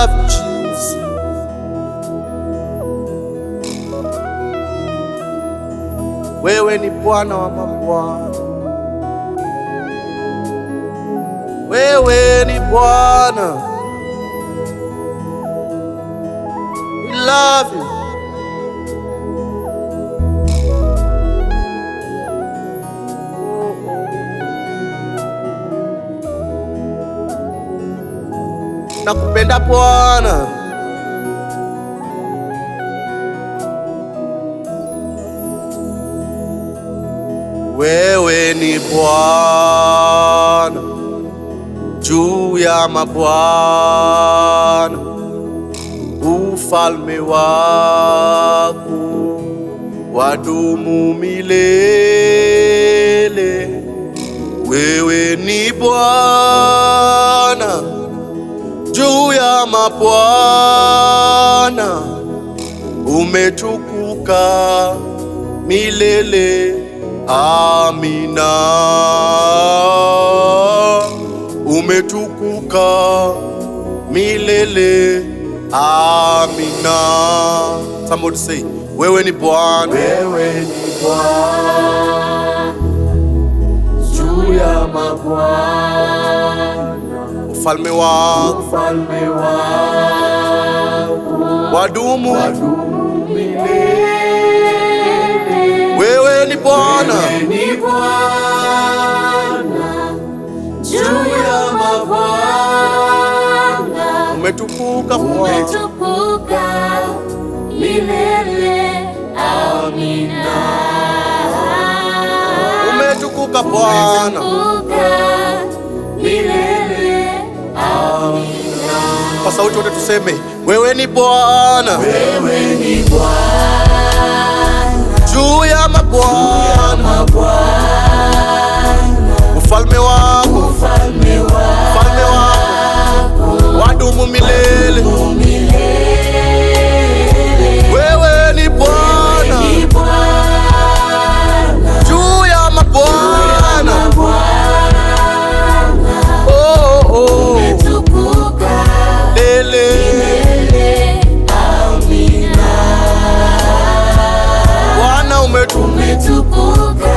love Jesus. Wewe ni Bwana wa mabwana, wewe ni Bwana. We love you. Nakupenda Bwana. Wewe ni Bwana juu ya mabwana, ufalme wako wadumu milele. Wewe ni Bwana juu ya mabwana, umetukuka milele. Amina. Umetukuka milele. Amina. Somebody say, wewe ni Bwana, wewe ni Bwana juu ya mabwana, ufalme wako wadumu milele. Wewe ni Bwana juu ya mabwana, umetukuka milele. Amina. Umetukuka Bwana milele. Amina. Kwa sauti wote tuseme, wewe ni Bwana, wewe ni Bwana juu ya mabwana, ufalme wako wadumu milele. Wewe ni Bwana juu ya mabwana, oh, oh, lele. Bwana umetukuka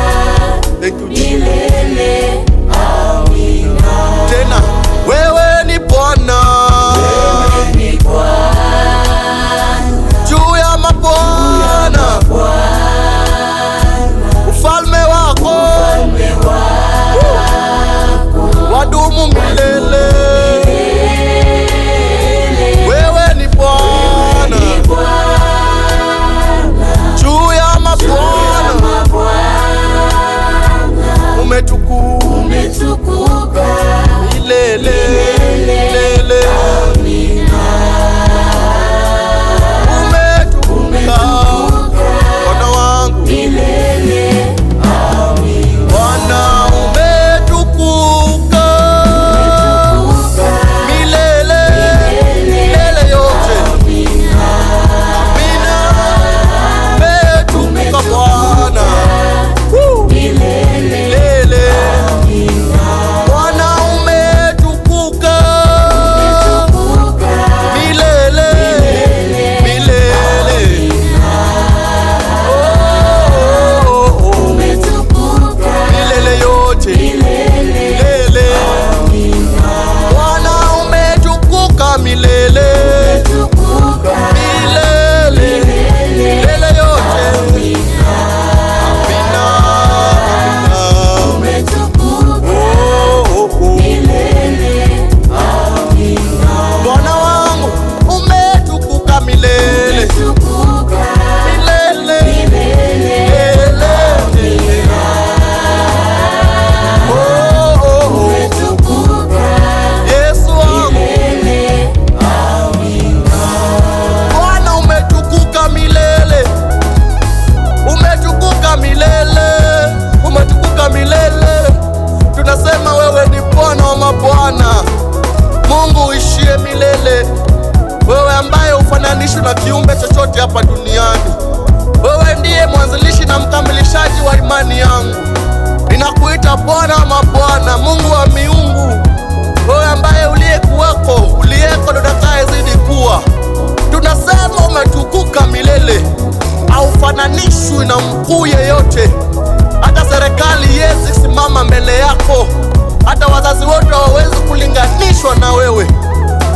hata wazazi wetu hawawezi kulinganishwa na wewe,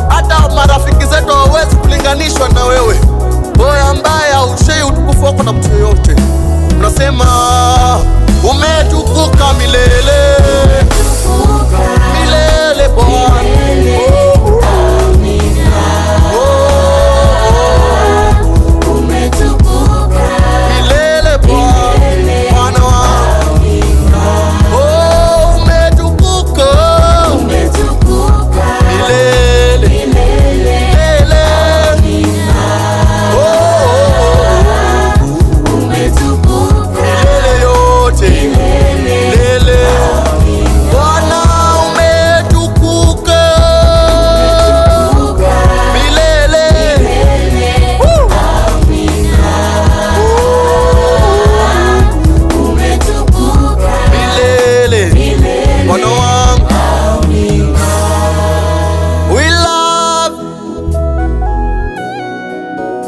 hata marafiki zetu hawawezi kulinganishwa na wewe, wewe ambaye haushei utukufu wako na mtu yoyote. Unasema umetukuka milele milele Bwana.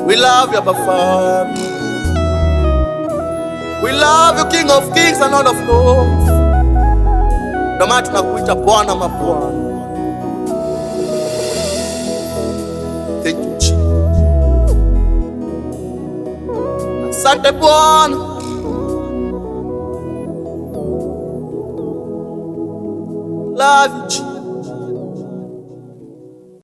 We love you, Abba Father. We love you, King of Kings and Lord of Lords. Ndio maana tunakuita Bwana mabwana. Thank you, Jesus. Asante Bwana. Love you, Jesus.